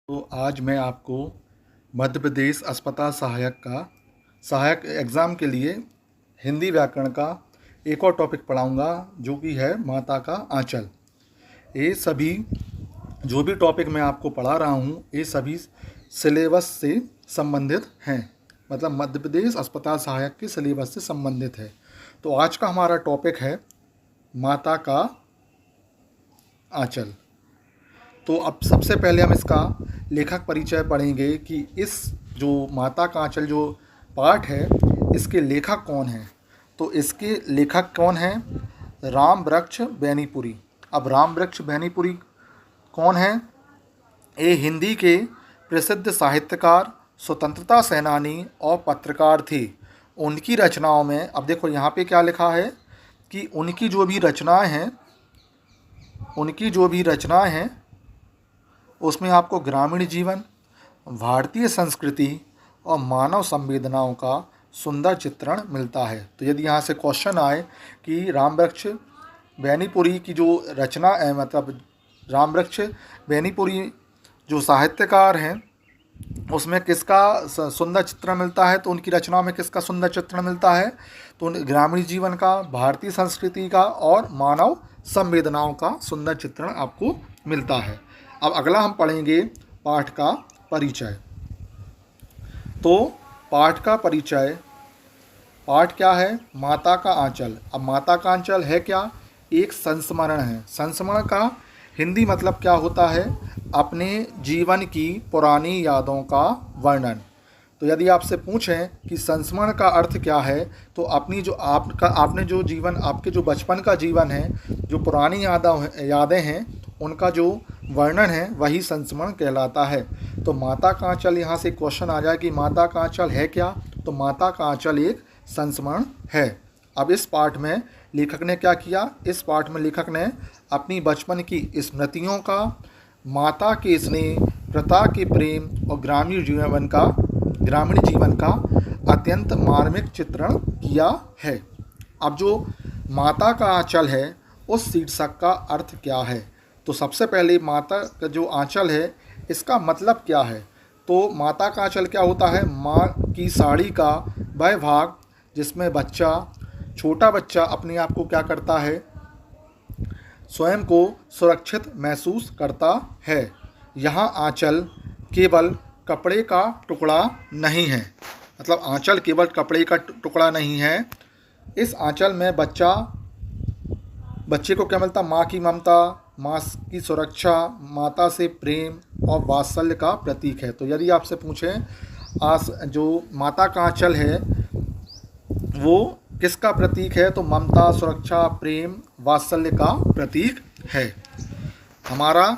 तो आज मैं आपको मध्य प्रदेश अस्पताल सहायक एग्ज़ाम के लिए हिंदी व्याकरण का एक और टॉपिक पढ़ाऊंगा, जो कि है माता का आंचल। ये सभी जो भी टॉपिक मैं आपको पढ़ा रहा हूँ, ये सभी सिलेबस से संबंधित हैं, मतलब मध्य प्रदेश अस्पताल सहायक के सिलेबस से संबंधित है। तो आज का हमारा टॉपिक है माता का आंचल। तो अब सबसे पहले हम इसका लेखक परिचय पढ़ेंगे कि इस जो माता का आंचल जो पाठ है, इसके लेखक कौन हैं। तो इसके लेखक कौन हैं? रामवृक्ष बैनीपुरी। अब रामवृक्ष बैनीपुरी कौन हैं? ये हिंदी के प्रसिद्ध साहित्यकार, स्वतंत्रता सेनानी और पत्रकार थे। उनकी रचनाओं में, अब देखो यहाँ पे क्या लिखा है कि उनकी जो भी रचनाएं हैं उसमें आपको ग्रामीण जीवन, भारतीय संस्कृति और मानव संवेदनाओं का सुंदर चित्रण मिलता है। तो यदि यहाँ से क्वेश्चन आए कि रामवृक्ष बैनीपुरी की जो रचना है, मतलब रामवृक्ष बैनीपुरी जो साहित्यकार हैं, उसमें किसका सुंदर चित्रण मिलता है, तो उनकी रचनाओं में किसका सुंदर चित्रण मिलता है? तो ग्रामीण जीवन का, भारतीय संस्कृति का और मानव संवेदनाओं का सुंदर चित्रण आपको मिलता है। अब अगला हम पढ़ेंगे पाठ का परिचय। तो पाठ का परिचय, पाठ क्या है? माता का आंचल। अब माता का आंचल है क्या? एक संस्मरण है। संस्मरण का हिंदी मतलब क्या होता है? अपने जीवन की पुरानी यादों का वर्णन। तो यदि आपसे पूछें कि संस्मरण का अर्थ क्या है, तो अपनी जो आपने जो जीवन, आपके जो बचपन का जीवन है, जो पुरानी यादें हैं, उनका जो वर्णन है, वही संस्मरण कहलाता है। तो माता का आंचल, यहाँ से क्वेश्चन आ जाए कि माता का आंचल है क्या, तो माता का आंचल एक संस्मरण है। अब इस पाठ में लेखक ने क्या किया? इस पाठ में लेखक ने अपनी बचपन की स्मृतियों का, माता के स्नेह, पिता के प्रेम और ग्रामीण जीवन का अत्यंत मार्मिक चित्रण किया है। अब जो माता का आंचल है, उस शीर्षक का अर्थ क्या है? तो सबसे पहले माता का जो आंचल है, इसका मतलब क्या है? तो माता का आंचल क्या होता है? माँ की साड़ी का वह भाग जिसमें छोटा बच्चा अपने आप को क्या करता है? स्वयं को सुरक्षित महसूस करता है। यहाँ आंचल केवल कपड़े का टुकड़ा नहीं है, मतलब आंचल केवल कपड़े का टुकड़ा नहीं है। इस आंचल में बच्चे को क्या मिलता? माँ की ममता, माँ की सुरक्षा, माता से प्रेम और वात्सल्य का प्रतीक है। तो यदि आपसे पूछें जो माता का आंचल है वो किसका प्रतीक है, तो ममता, सुरक्षा, प्रेम, वात्सल्य का प्रतीक है। हमारा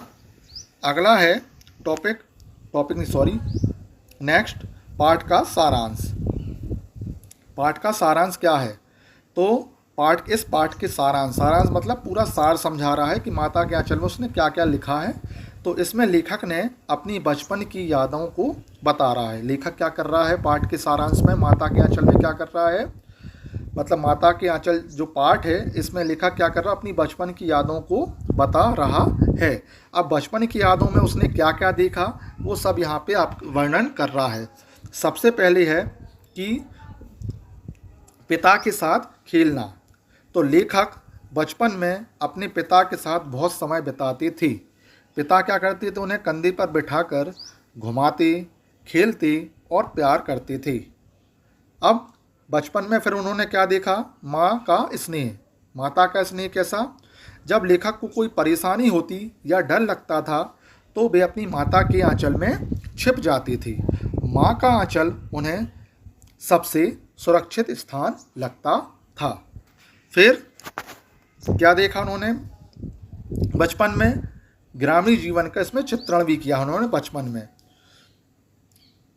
अगला है नेक्स्ट पाठ का सारांश। पाठ का सारांश क्या है? तो इस पाठ के सारांश मतलब पूरा सार समझा रहा है कि माता के आंचल में उसने क्या क्या लिखा है। तो इसमें लेखक ने अपनी बचपन की यादों को बता रहा है। लेखक क्या कर रहा है पाठ के सारांश में? माता के आंचल में क्या कर रहा है, मतलब माता के आंचल जो पाठ है, इसमें लेखक क्या कर रहा है? अपनी बचपन की यादों को बता रहा है। अब बचपन की यादों में उसने क्या क्या देखा, वो सब यहाँ पे आप वर्णन कर रहा है। सबसे पहले है कि पिता के साथ खेलना। तो लेखक बचपन में अपने पिता के साथ बहुत समय बिताते थे। पिता क्या करते थे? उन्हें कंधे पर बिठाकर घुमाते, खेलते और प्यार करते थे। अब बचपन में फिर उन्होंने क्या देखा? माँ का स्नेह। माता का स्नेह कैसा? जब लेखक को कोई परेशानी होती या डर लगता था, तो वे अपनी माता के आंचल में छिप जाते थे। माँ का आंचल उन्हें सबसे सुरक्षित स्थान लगता था। फिर क्या देखा उन्होंने बचपन में? ग्रामीण जीवन का इसमें चित्रण भी किया उन्होंने बचपन में।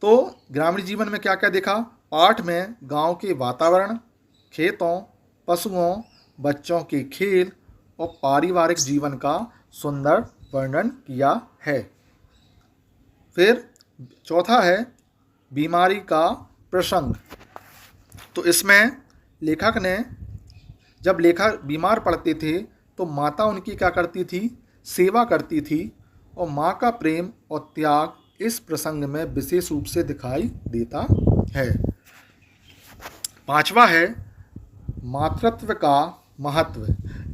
तो ग्रामीण जीवन में क्या क्या देखा? पाठ में गांव के वातावरण, खेतों, पशुओं, बच्चों के खेल और पारिवारिक जीवन का सुंदर वर्णन किया है। फिर चौथा है बीमारी का प्रसंग। तो इसमें लेखक ने, जब लेखक बीमार पड़ते थे तो माता उनकी क्या करती थी? सेवा करती थी और माँ का प्रेम और त्याग इस प्रसंग में विशेष रूप से दिखाई देता है। पांचवा है मातृत्व का महत्व।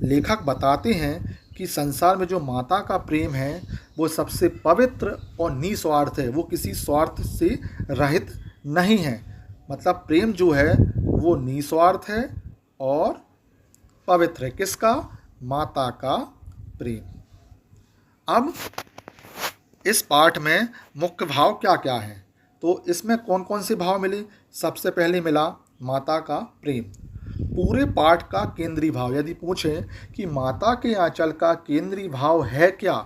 लेखक बताते हैं कि संसार में जो माता का प्रेम है वो सबसे पवित्र और निस्वार्थ है, वो किसी स्वार्थ से रहित नहीं है। मतलब प्रेम जो है वो निस्वार्थ है और पवित्र है। किसका? माता का प्रेम। अब इस पाठ में मुख्य भाव क्या क्या हैं? तो इसमें कौन कौन से भाव मिले? सबसे पहले मिला माता का प्रेम। पूरे पाठ का केंद्रीय भाव, यदि पूछें कि माता के आंचल का केंद्रीय भाव है क्या,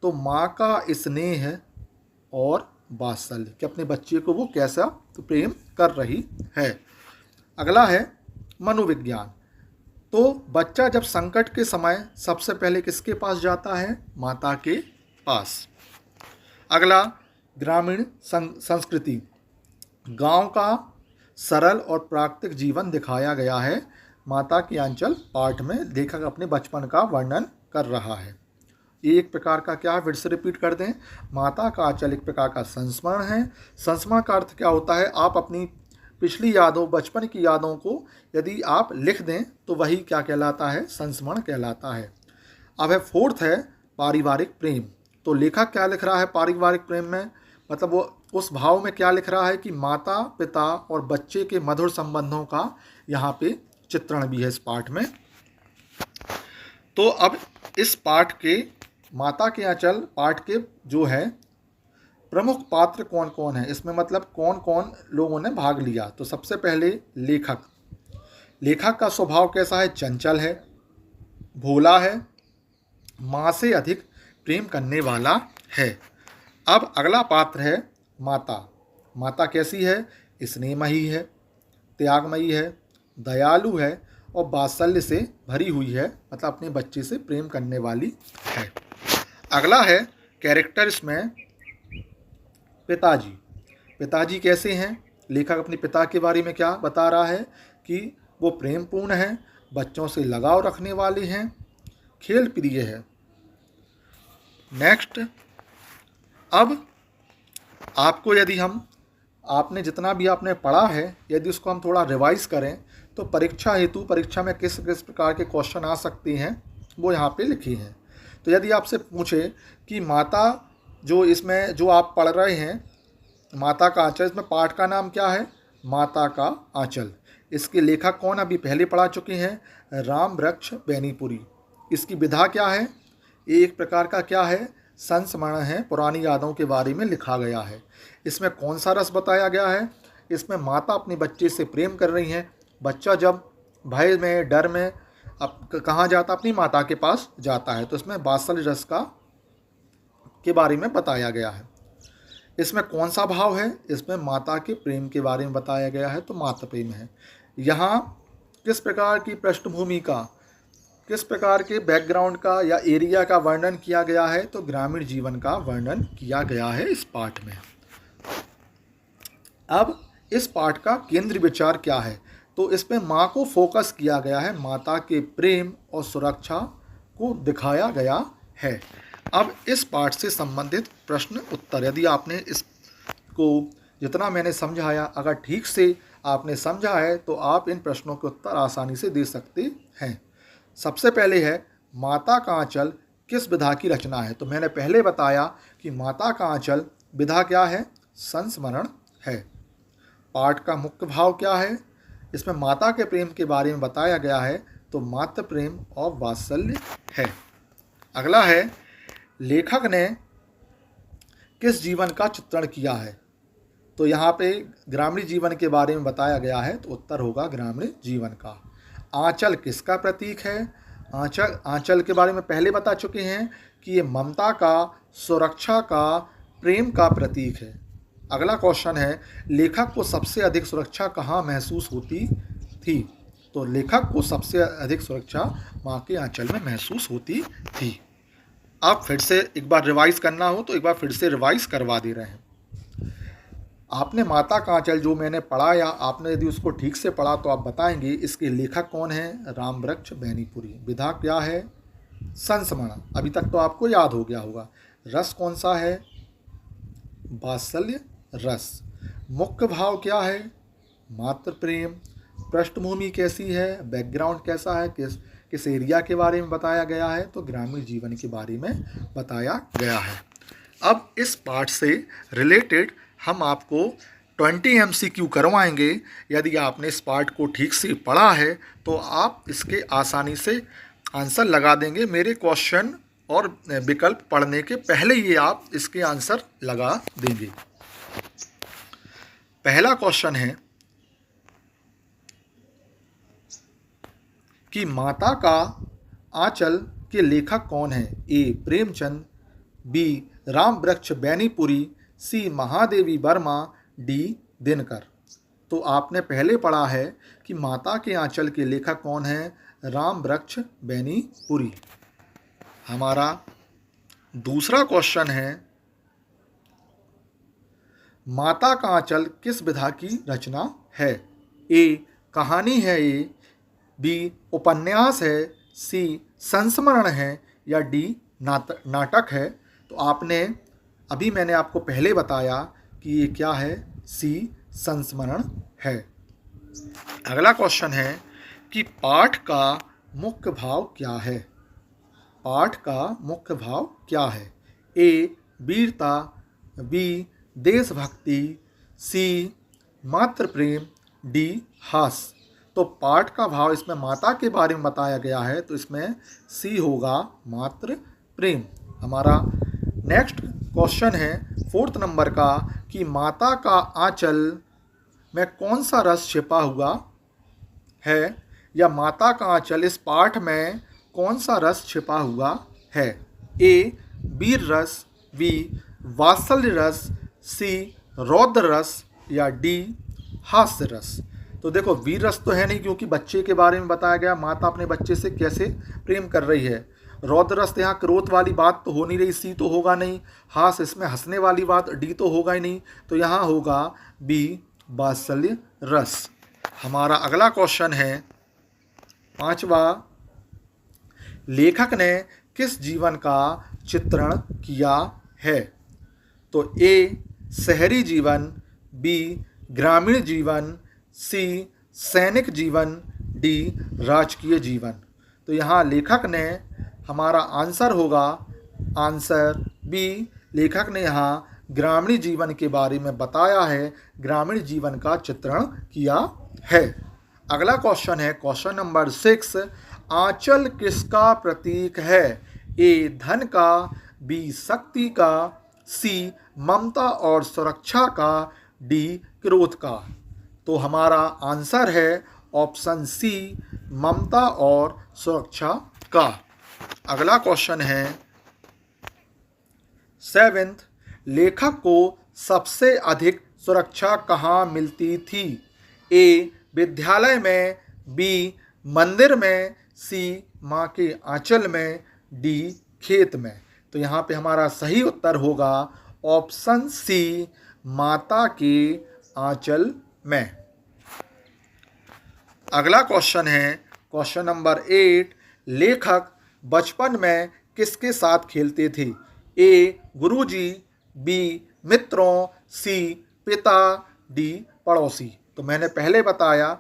तो माँ का स्नेह और वात्सल्य, कि अपने बच्चे को वो कैसा तो प्रेम कर रही है। अगला है मनोविज्ञान। तो बच्चा जब संकट के समय सबसे पहले किसके पास जाता है? माता के पास। अगला ग्रामीण संस्कृति। गांव का सरल और प्राकृतिक जीवन दिखाया गया है। माता की आंचल पाठ में लेखक अपने बचपन का वर्णन कर रहा है। ये एक प्रकार का क्या है, फिर से रिपीट कर दें, माता का आंचल एक प्रकार का संस्मरण है। संस्मरण का अर्थ क्या होता है? आप अपनी पिछली यादों, बचपन की यादों को यदि आप लिख दें तो वही क्या कहलाता है? संस्मरण कहलाता है। अब है फोर्थ है पारिवारिक प्रेम। तो लेखक क्या लिख रहा है पारिवारिक प्रेम में? मतलब वो उस भाव में क्या लिख रहा है कि माता पिता और बच्चे के मधुर संबंधों का यहाँ पे चित्रण भी है इस पाठ में। तो अब इस पाठ के माता के आंचल पाठ के जो है प्रमुख पात्र कौन कौन है, इसमें मतलब कौन कौन लोगों ने भाग लिया। तो सबसे पहले लेखक। लेखक का स्वभाव कैसा है? चंचल है, भोला है, माँ से अधिक प्रेम करने वाला है। अब अगला पात्र है माता। माता कैसी है? स्नेहमयी है, त्यागमयी है, दयालु है और वात्सल्य से भरी हुई है, मतलब अपने बच्चे से प्रेम करने वाली है। अगला है कैरेक्टर इसमें पिताजी। पिताजी कैसे हैं? लेखक अपने पिता के बारे में क्या बता रहा है कि वो प्रेमपूर्ण हैं, बच्चों से लगाव रखने वाले हैं, खेल प्रिय है। नेक्स्ट, अब आपको यदि हम आपने जितना भी आपने पढ़ा है यदि उसको हम थोड़ा रिवाइज करें तो परीक्षा हेतु परीक्षा में किस किस प्रकार के क्वेश्चन आ सकते हैं वो यहाँ पे लिखे हैं। तो यदि आपसे पूछे कि माता जो इसमें जो आप पढ़ रहे हैं माता का आंचल, इसमें पाठ का नाम क्या है? माता का आंचल। इसके लेखक कौन? अभी पहले पढ़ा चुके हैं, रामवृक्ष बेनीपुरी। इसकी विधा क्या है? एक प्रकार का क्या है? संस्मरण है, पुरानी यादों के बारे में लिखा गया है। इसमें कौन सा रस बताया गया है? इसमें माता अपने बच्चे से प्रेम कर रही हैं। बच्चा जब भय में डर में अब कहाँ जाता? अपनी माता के पास जाता है। तो इसमें वात्सल्य रस का के बारे में बताया गया है। इसमें कौन सा भाव है? इसमें माता के प्रेम के बारे में बताया गया है, तो मातृ प्रेम है। यहाँ किस प्रकार की पृष्ठभूमि का, किस प्रकार के बैकग्राउंड का या एरिया का वर्णन किया गया है? तो ग्रामीण जीवन का वर्णन किया गया है इस पाठ में। अब इस पाठ का केंद्रीय विचार क्या है? तो इसमें माँ को फोकस किया गया है, माता के प्रेम और सुरक्षा को दिखाया गया है। अब इस पाठ से संबंधित प्रश्न उत्तर, यदि आपने इसको जितना मैंने समझाया अगर ठीक से आपने समझा है तो आप इन प्रश्नों के उत्तर आसानी से दे सकते हैं। सबसे पहले है माता का आंचल किस विधा की रचना है? तो मैंने पहले बताया कि माता का आंचल विधा क्या है? संस्मरण है। पाठ का मुख्य भाव क्या है? इसमें माता के प्रेम के बारे में बताया गया है, तो मातृ प्रेम और वात्सल्य है। अगला है लेखक ने किस जीवन का चित्रण किया है? तो यहाँ पे ग्रामीण जीवन के बारे में बताया गया है, तो उत्तर होगा ग्रामीण जीवन का। आंचल किसका प्रतीक है? आंचल के बारे में पहले बता चुके हैं कि ये ममता का, सुरक्षा का, प्रेम का प्रतीक है। अगला क्वेश्चन है लेखक को सबसे अधिक सुरक्षा कहाँ महसूस होती थी? तो लेखक को सबसे अधिक सुरक्षा माँ के आंचल में महसूस होती थी। आप फिर से एक बार रिवाइज करना हो तो एक बार फिर से रिवाइज करवा दे रहे हैं। आपने माता का आंचल जो मैंने पढ़ा या आपने यदि उसको ठीक से पढ़ा तो आप बताएंगे इसके लेखक कौन है? रामवृक्ष बेनीपुरी। विधा क्या है? संस्मरण। अभी तक तो आपको याद हो गया होगा। रस कौन सा है? वात्सल्य रस। मुख्य भाव क्या है? मातृ प्रेम। पृष्ठभूमि कैसी है? बैकग्राउंड कैसा है? किस एरिया के बारे में बताया गया है? तो ग्रामीण जीवन के बारे में बताया गया है। अब इस पार्ट से रिलेटेड हम आपको 20 MCQ करवाएंगे। यदि आपने इस पार्ट को ठीक से पढ़ा है तो आप इसके आसानी से आंसर लगा देंगे। मेरे क्वेश्चन और विकल्प पढ़ने के पहले ही आप इसके आंसर लगा देंगे। पहला क्वेश्चन है कि माता का आंचल के लेखक कौन है? ए प्रेमचंद, बी रामवृक्ष बैनीपुरी, सी महादेवी वर्मा, डी दिनकर। तो आपने पहले पढ़ा है कि माता के आंचल के लेखक कौन है? रामवृक्ष बैनीपुरी। हमारा दूसरा क्वेश्चन है माता का आंचल किस विधा की रचना है? ए कहानी है, ए बी उपन्यास है, सी संस्मरण है, या डी नाटक है। तो आपने अभी मैंने आपको पहले बताया कि ये क्या है? सी संस्मरण है। अगला क्वेश्चन है कि पाठ का मुख्य भाव क्या है? पाठ का मुख्य भाव क्या है? ए वीरता, बी देशभक्ति, सी मातृ प्रेम, डी हास्य। तो पाठ का भाव इसमें माता के बारे में बताया गया है, तो इसमें सी होगा मातृ प्रेम। हमारा नेक्स्ट क्वेश्चन है 4th नंबर का कि माता का आंचल में कौन सा रस छिपा हुआ है, या माता का आंचल इस पाठ में कौन सा रस छिपा हुआ है? ए वीर रस, बी वात्सल्य रस, सी रौद्र रस, या डी हास्य रस। तो देखो वीर रस तो है नहीं क्योंकि बच्चे के बारे में बताया गया, माता अपने बच्चे से कैसे प्रेम कर रही है। रौद्र रस यहाँ क्रोध वाली बात तो हो नहीं रही, सी तो होगा नहीं। हास्य इसमें हंसने वाली बात, डी तो होगा ही नहीं। तो यहाँ होगा बी वात्सल्य रस। हमारा अगला क्वेश्चन है 5वां, लेखक ने किस जीवन का चित्रण किया है? तो ए शहरी जीवन, बी ग्रामीण जीवन, सी सैनिक जीवन, डी राजकीय जीवन। तो यहाँ लेखक ने, हमारा आंसर होगा आंसर बी, लेखक ने यहाँ ग्रामीण जीवन के बारे में बताया है, ग्रामीण जीवन का चित्रण किया है। अगला क्वेश्चन है क्वेश्चन नंबर 6, आंचल किसका प्रतीक है? ए धन का, बी शक्ति का, सी ममता और सुरक्षा का, डी क्रोध का। तो हमारा आंसर है ऑप्शन सी ममता और सुरक्षा का। अगला क्वेश्चन है 7th, लेखक को सबसे अधिक सुरक्षा कहाँ मिलती थी? ए विद्यालय में, बी मंदिर में, सी माँ के आंचल में, डी खेत में। तो यहाँ पे हमारा सही उत्तर होगा ऑप्शन सी माता के आंचल में। अगला क्वेश्चन है क्वेश्चन नंबर 8, लेखक बचपन में किसके साथ खेलते थे? ए गुरुजी, बी मित्रों, सी पिता, डी पड़ोसी। तो मैंने पहले बताया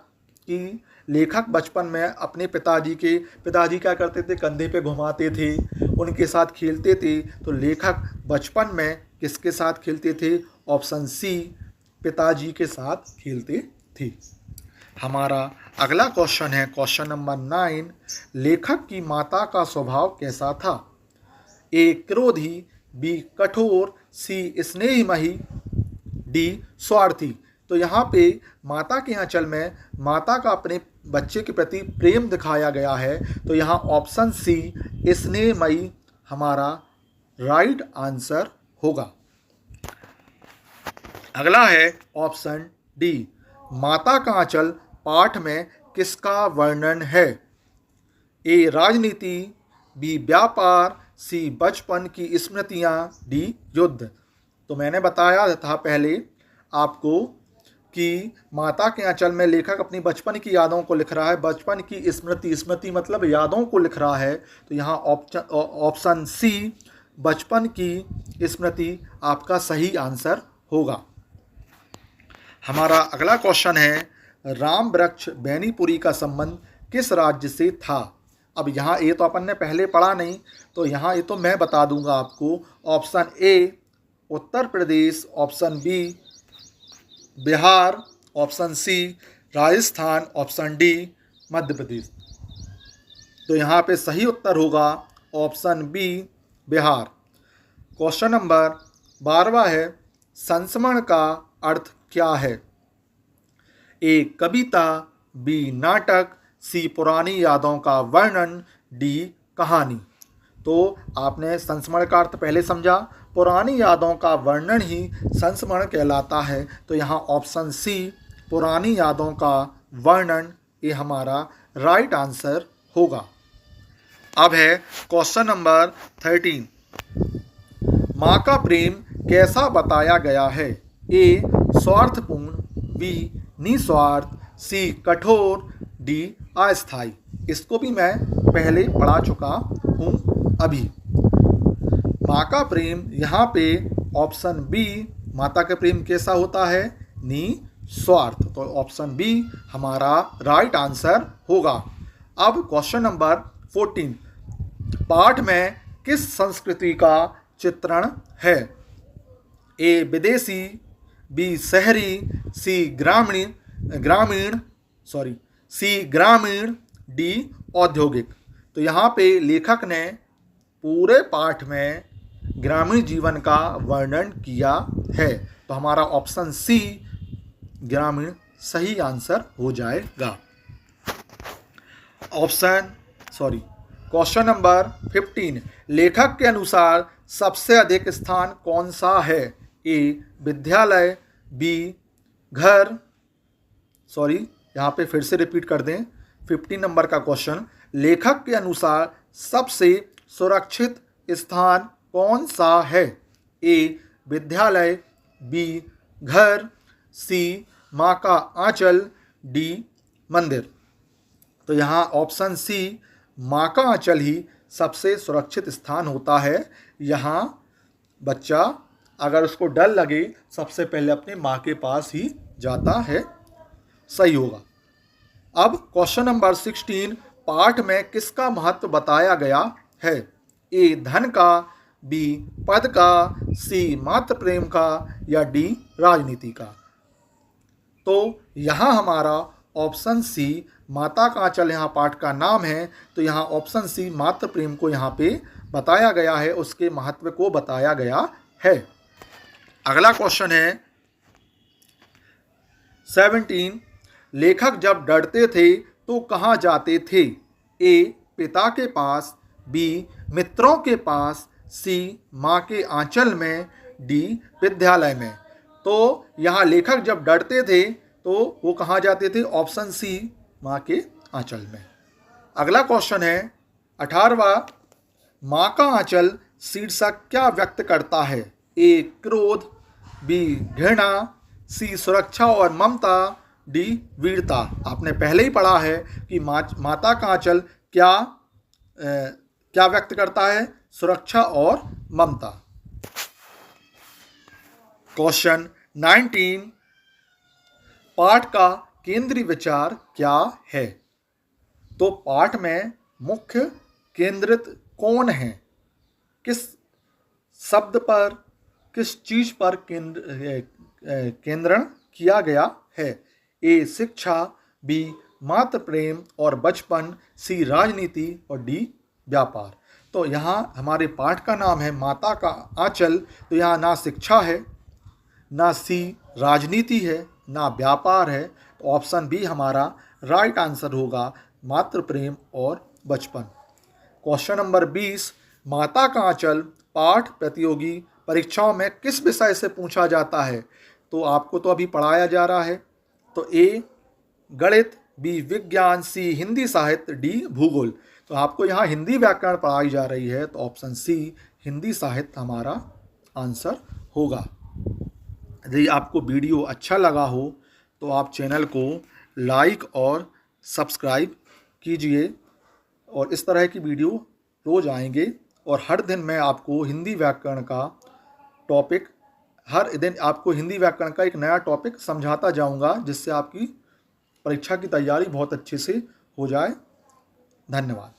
कि लेखक बचपन में अपने पिताजी क्या करते थे? कंधे पे घुमाते थे, उनके साथ खेलते थे। तो लेखक बचपन में किसके साथ खेलते थे? ऑप्शन सी पिताजी के साथ खेलते थे। हमारा अगला क्वेश्चन है क्वेश्चन नंबर 9, लेखक की माता का स्वभाव कैसा था? ए क्रोधी, बी कठोर, सी स्नेहमयी, डी स्वार्थी। तो यहाँ पे माता के आंचल में माता का अपने बच्चे के प्रति प्रेम दिखाया गया है। तो यहाँ ऑप्शन सी स्नेहमयी हमारा राइट आंसर होगा। अगला है ऑप्शन डी, माता का आंचल पाठ में किसका वर्णन है? ए राजनीति, बी व्यापार, सी बचपन की स्मृतियाँ, डी युद्ध। तो मैंने बताया था पहले आपको कि माता के आंचल में लेखक अपनी बचपन की यादों को लिख रहा है, बचपन की स्मृति मतलब यादों को लिख रहा है। तो यहाँ ऑप्शन सी बचपन की स्मृति आपका सही आंसर होगा। हमारा अगला क्वेश्चन है, राम वृक्ष बेनीपुरी का संबंध किस राज्य से था? अब यहाँ ये तो अपन ने पहले पढ़ा नहीं, तो यहाँ ये तो मैं बता दूंगा आपको। Option A Uttar Pradesh, option B Bihar, option C Rajasthan, option D Madhya Pradesh. तो यहाँ पे सही उत्तर होगा option B Bihar. Question number 12 है, संस्मरण का अर्थ क्या है? ए कविता, बी नाटक, सी पुरानी यादों का वर्णन, डी कहानी। तो आपने संस्मरण का अर्थ पहले समझा, पुरानी यादों का वर्णन ही संस्मरण कहलाता है। तो यहाँ ऑप्शन सी पुरानी यादों का वर्णन ये हमारा राइट आंसर होगा। अब है क्वेश्चन नंबर 13, माँ का प्रेम कैसा बताया गया है? ए स्वार्थपूर्ण, बी निस्वार्थ, सी कठोर, डी अस्थायी। इसको भी मैं पहले पढ़ा चुका हूँ अभी। माँ का प्रेम यहाँ पे ऑप्शन बी, माता का प्रेम कैसा होता है? निस्वार्थ। तो ऑप्शन बी हमारा राइट आंसर होगा। अब क्वेश्चन नंबर 14, पाठ में किस संस्कृति का चित्रण है? ए विदेशी, बी शहरी, सी ग्रामीण, डी औद्योगिक। तो यहाँ पे लेखक ने पूरे पाठ में ग्रामीण जीवन का वर्णन किया है। तो हमारा ऑप्शन सी ग्रामीण सही आंसर हो जाएगा। क्वेश्चन नंबर 15, लेखक के अनुसार सबसे अधिक स्थान कौन सा है? ए विद्यालय, बी घर, यहाँ पे फिर से रिपीट कर दें, 15 नंबर का क्वेश्चन, लेखक के अनुसार सबसे सुरक्षित स्थान कौन सा है? ए विद्यालय, बी घर, सी माँ का आंचल, डी मंदिर। तो यहाँ ऑप्शन सी माँ का आंचल ही सबसे सुरक्षित स्थान होता है। यहाँ बच्चा अगर उसको डर लगे सबसे पहले अपने माँ के पास ही जाता है। सही होगा। अब क्वेश्चन नंबर 16, पाठ में किसका महत्व बताया गया है? ए धन का, बी पद का, सी मातृ प्रेम का, या डी राजनीति का। तो यहाँ हमारा ऑप्शन सी माता का आंचल यहाँ पाठ का नाम है। तो यहाँ ऑप्शन सी मातृ प्रेम को यहाँ पे बताया गया है, उसके महत्व को बताया गया है। अगला क्वेश्चन है 17, लेखक जब डरते थे तो कहाँ जाते थे? ए पिता के पास, बी मित्रों के पास, सी माँ के आंचल में, डी विद्यालय में। तो यहाँ लेखक जब डरते थे तो वो कहाँ जाते थे? ऑप्शन सी माँ के आंचल में। अगला क्वेश्चन है 18वां, माँ का आंचल शीर्षक क्या व्यक्त करता है? ए क्रोध, बी घृणा, सी सुरक्षा और ममता, डी वीरता। आपने पहले ही पढ़ा है कि माता का आंचल क्या व्यक्त करता है? सुरक्षा और ममता। क्वेश्चन 19, पाठ का केंद्रीय विचार क्या है? तो पाठ में मुख्य केंद्रित कौन है? किस शब्द पर, किस चीज पर केंद्रण किया गया है? ए शिक्षा, बी मातृ प्रेम और बचपन, सी राजनीति और डी व्यापार। तो यहाँ हमारे पाठ का नाम है माता का आंचल। तो यहाँ ना शिक्षा है, ना सी राजनीति है, ना व्यापार है। तो ऑप्शन बी हमारा राइट आंसर होगा, मातृ प्रेम और बचपन। क्वेश्चन नंबर 20, माता का आंचल पाठ प्रतियोगी परीक्षाओं में किस विषय से पूछा जाता है? तो आपको तो अभी पढ़ाया जा रहा है। तो ए गणित, बी विज्ञान, सी हिंदी साहित्य, डी भूगोल। तो आपको यहाँ हिंदी व्याकरण पढ़ाई जा रही है। तो ऑप्शन सी हिंदी साहित्य हमारा आंसर होगा। यदि आपको वीडियो अच्छा लगा हो तो आप चैनल को लाइक और सब्सक्राइब कीजिए और इस तरह की वीडियो रोज़ आएंगे और हर दिन मैं आपको हिंदी व्याकरण का टॉपिक, हर दिन आपको हिंदी व्याकरण का एक नया टॉपिक समझाता जाऊंगा, जिससे आपकी परीक्षा की तैयारी बहुत अच्छे से हो जाए। धन्यवाद।